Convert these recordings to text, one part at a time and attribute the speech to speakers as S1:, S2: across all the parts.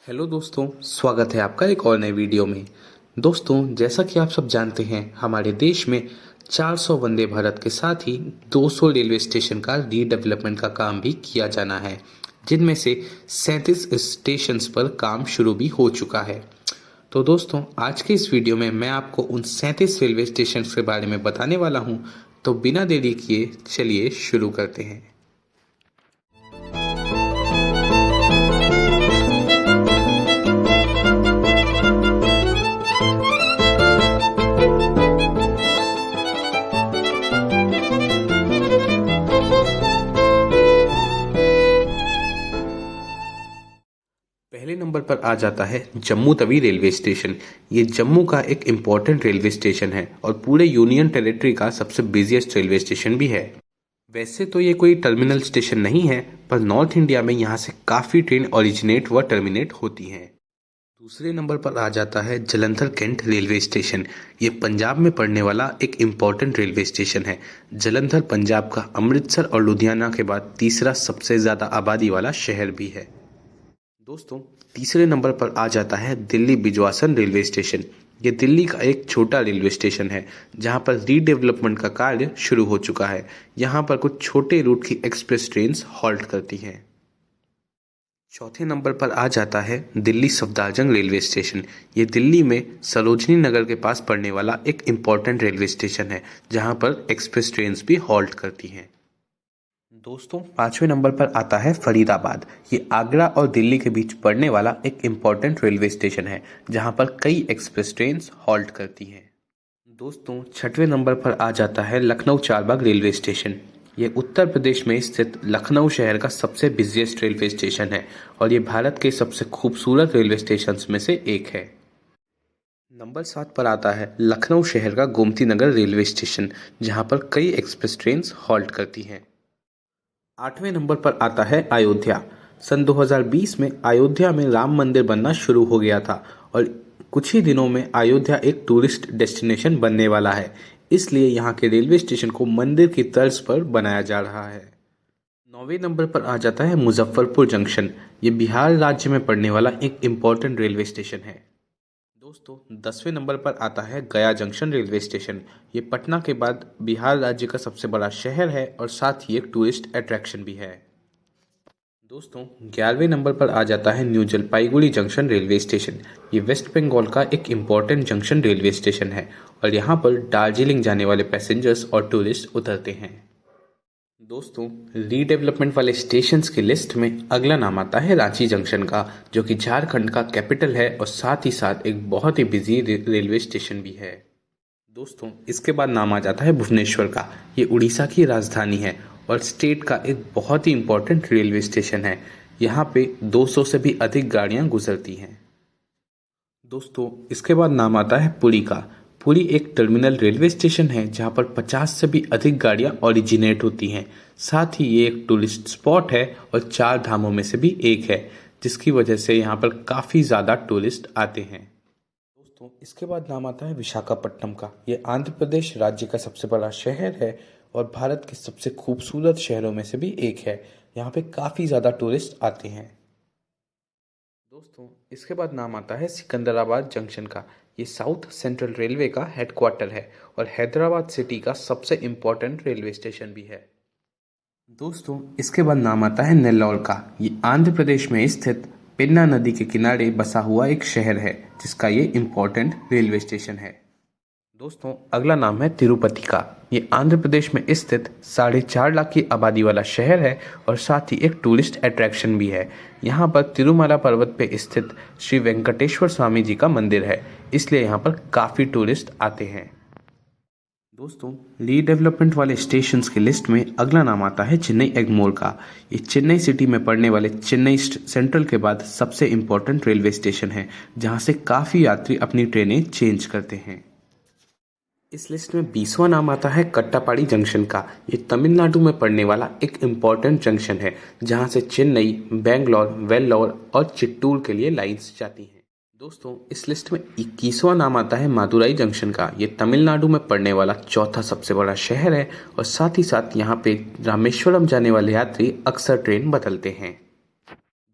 S1: Hello दोस्तों, स्वागत है आपका एक और नए वीडियो में। दोस्तों, जैसा कि आप सब जानते हैं, हमारे देश में 400 वंदे भारत के साथ ही 200 रेलवे स्टेशन का रीडेवलपमेंट का काम भी किया जाना है, जिनमें से 37 स्टेशन पर काम शुरू भी हो चुका है। तो दोस्तों, आज के इस वीडियो में मैं आपको उन 37 रेलवे स्टेशन के बारे में बताने वाला हूँ। तो बिना देरी किए चलिए शुरू करते हैं। पहले नंबर पर आ जाता है जम्मू तवी रेलवे स्टेशन। ये जम्मू का एक इम्पोर्टेंट रेलवे स्टेशन है और पूरे यूनियन टेरिटरी का सबसे बिजिएस्ट रेलवे स्टेशन भी है। वैसे तो ये कोई टर्मिनल स्टेशन नहीं है, पर नॉर्थ इंडिया में यहाँ से काफ़ी ट्रेन ओरिजिनेट व टर्मिनेट होती हैं। दूसरे नंबर पर आ जाता है जलंधर कैंट रेलवे स्टेशन। ये पंजाब में पड़ने वाला एक इम्पोर्टेंट रेलवे स्टेशन है। जलंधर पंजाब का अमृतसर और लुधियाना के बाद तीसरा सबसे ज़्यादा आबादी वाला शहर भी है। दोस्तों, तीसरे नंबर पर आ जाता है दिल्ली बिजवासन रेलवे स्टेशन। ये दिल्ली का एक छोटा रेलवे स्टेशन है जहां पर रीडेवलपमेंट का कार्य शुरू हो चुका है। यहां पर कुछ छोटे रूट की एक्सप्रेस ट्रेन हॉल्ट करती हैं। चौथे नंबर पर आ जाता है दिल्ली सफदरजंग रेलवे स्टेशन। ये दिल्ली में सरोजनी नगर के पास पड़ने वाला एक इम्पॉर्टेंट रेलवे स्टेशन है जहां पर एक्सप्रेस ट्रेन भी हॉल्ट करती हैं। दोस्तों, पांचवें नंबर पर आता है फरीदाबाद। ये आगरा और दिल्ली के बीच पड़ने वाला एक इम्पॉर्टेंट रेलवे स्टेशन है जहां पर कई एक्सप्रेस ट्रेन हॉल्ट करती हैं। दोस्तों, छठवें नंबर पर आ जाता है लखनऊ चारबाग रेलवे स्टेशन। ये उत्तर प्रदेश में स्थित लखनऊ शहर का सबसे बिजिएस्ट रेलवे स्टेशन है और ये भारत के सबसे खूबसूरत रेलवे स्टेशन में से एक है। नंबर 7 पर आता है लखनऊ शहर का गोमती नगर रेलवे स्टेशन, जहां पर कई एक्सप्रेस ट्रेन हॉल्ट करती हैं। आठवें नंबर पर आता है अयोध्या। सन 2020 में अयोध्या में राम मंदिर बनना शुरू हो गया था और कुछ ही दिनों में अयोध्या एक टूरिस्ट डेस्टिनेशन बनने वाला है, इसलिए यहाँ के रेलवे स्टेशन को मंदिर की तर्ज पर बनाया जा रहा है। 9वें नंबर पर आ जाता है मुजफ्फरपुर जंक्शन। ये बिहार राज्य में पड़ने वाला एक इम्पोर्टेंट रेलवे स्टेशन है। दोस्तों, 10वें नंबर पर आता है गया जंक्शन रेलवे स्टेशन। ये पटना के बाद बिहार राज्य का सबसे बड़ा शहर है और साथ ही एक टूरिस्ट अट्रैक्शन भी है। दोस्तों, 11वें नंबर पर आ जाता है new Jalpaiguri junction railway station. ये वेस्ट बंगाल का एक इम्पॉर्टेंट जंक्शन रेलवे स्टेशन है और यहाँ पर दार्जिलिंग जाने वाले पैसेंजर्स और टूरिस्ट उतरते हैं। दोस्तों, रीडेवलपमेंट वाले स्टेशंस की लिस्ट में अगला नाम आता है रांची जंक्शन का, जो कि झारखंड का कैपिटल है और साथ ही साथ एक बहुत ही बिजी रेलवे स्टेशन भी है। दोस्तों, इसके बाद नाम आ जाता है भुवनेश्वर का। ये उड़ीसा की राजधानी है और स्टेट का एक बहुत ही इम्पोर्टेंट रेलवे स्टेशन है। यहाँ पे 200 से भी अधिक गाड़ियाँ गुजरती हैं। दोस्तों, इसके बाद नाम आता है पुरी का। पुरी एक टर्मिनल रेलवे स्टेशन है जहाँ पर 50 से भी अधिक गाड़ियाँ ओरिजिनेट होती हैं। साथ ही ये एक टूरिस्ट स्पॉट है और 4 धामों में से भी एक है, जिसकी वजह से यहाँ पर काफ़ी ज़्यादा टूरिस्ट आते हैं। दोस्तों, इसके बाद नाम आता है विशाखापट्टनम का। ये आंध्र प्रदेश राज्य का सबसे बड़ा शहर है और भारत के सबसे खूबसूरत शहरों में से भी एक है। यहाँ पे काफ़ी ज़्यादा टूरिस्ट आते हैं। दोस्तों, इसके बाद नाम आता है सिकंदराबाद जंक्शन का। ये साउथ सेंट्रल रेलवे का हेडक्वार्टर है और हैदराबाद सिटी का सबसे इम्पोर्टेंट रेलवे स्टेशन भी है। दोस्तों, इसके बाद नाम आता है नेल्लौर का। ये आंध्र प्रदेश में स्थित पेन्ना नदी के किनारे बसा हुआ एक शहर है, जिसका ये इम्पोर्टेंट रेलवे स्टेशन है। दोस्तों, अगला नाम है तिरुपति का। ये आंध्र प्रदेश में स्थित 4.5 लाख की आबादी वाला शहर है और साथ ही एक टूरिस्ट अट्रैक्शन भी है। यहाँ पर तिरुमला पर्वत पे स्थित श्री वेंकटेश्वर स्वामी जी का मंदिर है, इसलिए यहाँ पर काफ़ी टूरिस्ट आते हैं। दोस्तों, रीडेवलपमेंट वाले स्टेशंस की लिस्ट में अगला नाम आता है चेन्नई एगमोर का। ये चेन्नई सिटी में पड़ने वाले चेन्नई सेंट्रल के बाद सबसे इम्पोर्टेंट रेलवे स्टेशन है, जहाँ से काफ़ी यात्री अपनी ट्रेनें चेंज करते हैं। इस लिस्ट में 20वां नाम आता है कट्टापाडी जंक्शन का। ये तमिलनाडु में पड़ने वाला एक इम्पॉर्टेंट जंक्शन है, जहां से चेन्नई, बेंगलोर, वेल्लोर और चिट्टूर के लिए लाइंस जाती हैं। दोस्तों, इस लिस्ट में 21वां नाम आता है मादुराई जंक्शन का। ये तमिलनाडु में पड़ने वाला चौथा सबसे बड़ा शहर है और साथ ही साथ यहाँ पे रामेश्वरम जाने वाले यात्री अक्सर ट्रेन बदलते हैं।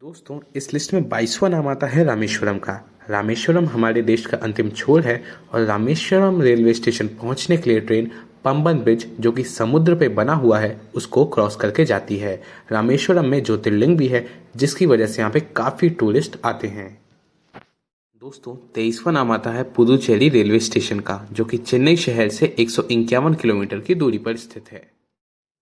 S1: दोस्तों इस लिस्ट में 22वां नाम आता है रामेश्वरम का। रामेश्वरम हमारे देश का अंतिम छोर है और रामेश्वरम रेलवे स्टेशन पहुंचने के लिए ट्रेन पंबन ब्रिज जो कि समुद्र पे बना हुआ है उसको क्रॉस करके जाती है। रामेश्वरम में ज्योतिर्लिंग भी है जिसकी वजह से यहाँ पे काफ़ी टूरिस्ट आते हैं। दोस्तों 23वां नाम आता है पुदुचेरी रेलवे स्टेशन का जो कि चेन्नई शहर से 151 किलोमीटर की दूरी पर स्थित है।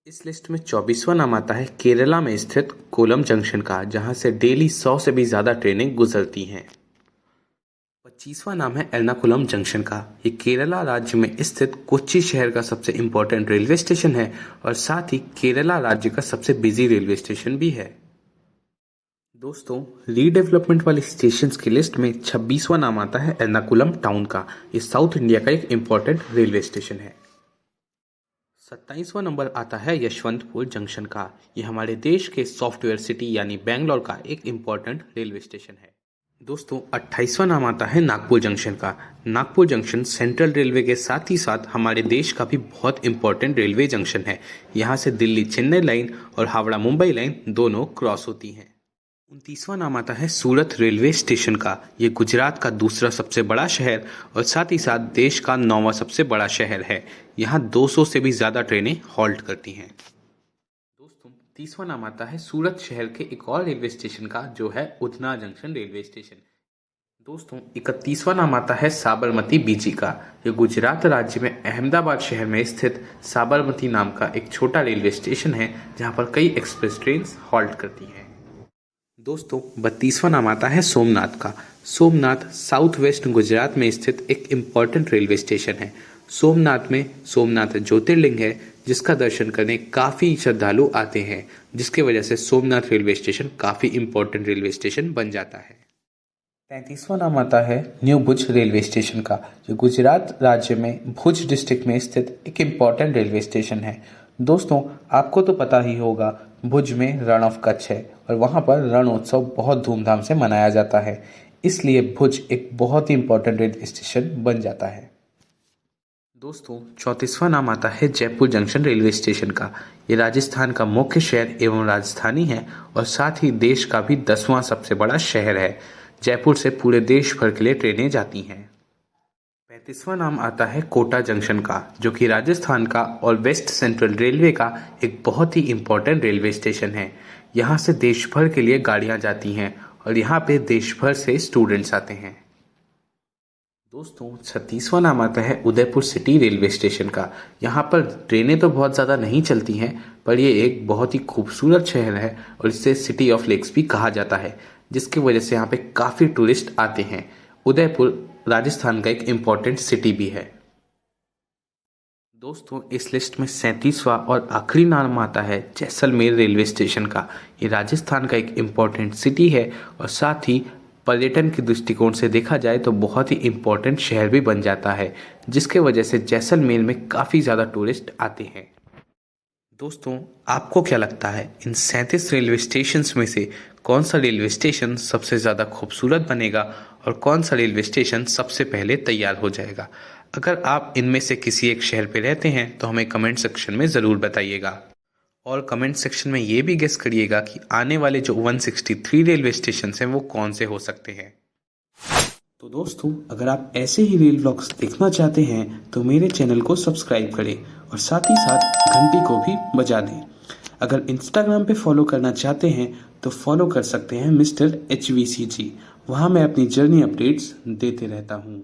S1: इस लिस्ट में 24वां नाम आता है केरला में स्थित कोलम जंक्शन का जहां से डेली 100 से भी ज़्यादा ट्रेनें गुजरती हैं। 25वां नाम है एर्नाकुलम जंक्शन का। ये केरला राज्य में स्थित कोच्चि शहर का सबसे इम्पोर्टेंट रेलवे स्टेशन है और साथ ही केरला राज्य का सबसे बिजी रेलवे स्टेशन भी है। दोस्तों रीडेवलपमेंट वाले स्टेशंस की लिस्ट में 26वां नाम आता है एर्नाकुलम टाउन का। ये साउथ इंडिया का एक इम्पोर्टेंट रेलवे स्टेशन है। 27वां नंबर आता है यशवंतपुर जंक्शन का। ये हमारे देश के सॉफ्टवेयर सिटी यानी बेंगलोर का एक इम्पॉर्टेंट रेलवे स्टेशन है। दोस्तों 28वां नाम आता है नागपुर जंक्शन का। नागपुर जंक्शन सेंट्रल रेलवे के साथ ही साथ हमारे देश का भी बहुत इम्पोर्टेंट रेलवे जंक्शन है। यहाँ से दिल्ली चेन्नई लाइन और हावड़ा मुंबई लाइन दोनों क्रॉस होती हैं। 29वां नाम आता है सूरत रेलवे स्टेशन का। ये गुजरात का दूसरा सबसे बड़ा शहर और साथ ही साथ देश का 9वां सबसे बड़ा शहर है। यहाँ 200 से भी ज़्यादा ट्रेनें हॉल्ट करती हैं। दोस्तों 30वां नाम आता है सूरत शहर के एक और रेलवे स्टेशन का जो है उधना जंक्शन रेलवे स्टेशन। दोस्तों 31वां नाम आता है साबरमती बीजी का। ये गुजरात राज्य में अहमदाबाद शहर में स्थित साबरमती नाम का एक छोटा रेलवे स्टेशन है जहाँ पर कई एक्सप्रेस ट्रेन हॉल्ट करती हैं। दोस्तों 32वां नाम आता है सोमनाथ का। सोमनाथ साउथ वेस्ट गुजरात में स्थित एक इम्पॉर्टेंट रेलवे स्टेशन है। सोमनाथ में सोमनाथ ज्योतिर्लिंग है जिसका दर्शन करने काफ़ी श्रद्धालु आते हैं जिसकी वजह से सोमनाथ रेलवे स्टेशन काफ़ी इम्पोर्टेंट रेलवे स्टेशन बन जाता है। 33वां नाम आता है न्यू भुज रेलवे स्टेशन का जो गुजरात राज्य में भुज डिस्ट्रिक्ट में स्थित एक इम्पॉर्टेंट रेलवे स्टेशन है। दोस्तों आपको तो पता ही होगा भुज में रण ऑफ कच्छ है और वहाँ पर रणोत्सव बहुत धूमधाम से मनाया जाता है, इसलिए भुज एक बहुत ही इम्पोर्टेंट रेलवे स्टेशन बन जाता है। दोस्तों 34वां नाम आता है जयपुर जंक्शन रेलवे स्टेशन का। ये राजस्थान का मुख्य शहर एवं राजधानी है और साथ ही देश का भी 10वां सबसे बड़ा शहर है। जयपुर से पूरे देश भर के लिए ट्रेनें जाती हैं। 35वां नाम आता है कोटा जंक्शन का जो कि राजस्थान का और वेस्ट सेंट्रल रेलवे का एक बहुत ही इम्पोर्टेंट रेलवे स्टेशन है। यहाँ से देश भर के लिए गाड़ियाँ जाती हैं और यहाँ पे देश भर से स्टूडेंट्स आते हैं। दोस्तों 36वां नाम आता है उदयपुर सिटी रेलवे स्टेशन का। यहाँ पर ट्रेनें तो बहुत ज़्यादा नहीं चलती हैं पर ये एक बहुत ही खूबसूरत शहर है और इसे सिटी ऑफ लेक्स भी कहा जाता है जिसकी वजह से यहाँ पे काफ़ी टूरिस्ट आते हैं। उदयपुर राजस्थान का एक इम्पॉर्टेंट सिटी भी है। दोस्तों इस लिस्ट में 37वां और आखिरी नाम आता है जैसलमेर रेलवे स्टेशन का। ये राजस्थान का एक इम्पॉर्टेंट सिटी है और साथ ही पर्यटन के दृष्टिकोण से देखा जाए तो बहुत ही इम्पोर्टेंट शहर भी बन जाता है जिसके वजह से जैसलमेर में काफ़ी ज़्यादा टूरिस्ट आते हैं। दोस्तों आपको क्या लगता है इन 37 रेलवे स्टेशंस में से कौन सा रेलवे स्टेशन सबसे ज़्यादा खूबसूरत बनेगा और कौन सा रेलवे स्टेशन सबसे पहले तैयार हो जाएगा? अगर आप इनमें से किसी एक शहर पे रहते हैं तो हमें कमेंट सेक्शन में ज़रूर बताइएगा और कमेंट सेक्शन में ये भी गेस करिएगा कि आने वाले जो 163 रेलवे स्टेशन हैं वो कौन से हो सकते हैं। तो दोस्तों अगर आप ऐसे ही रेल व्लॉग्स देखना चाहते हैं तो मेरे चैनल को सब्सक्राइब करें और साथ ही साथ घंटी को भी बजा दें। अगर इंस्टाग्राम पे फॉलो करना चाहते हैं तो फॉलो कर सकते हैं मिस्टर HVCG। वहाँ मैं अपनी जर्नी अपडेट्स देते रहता हूँ।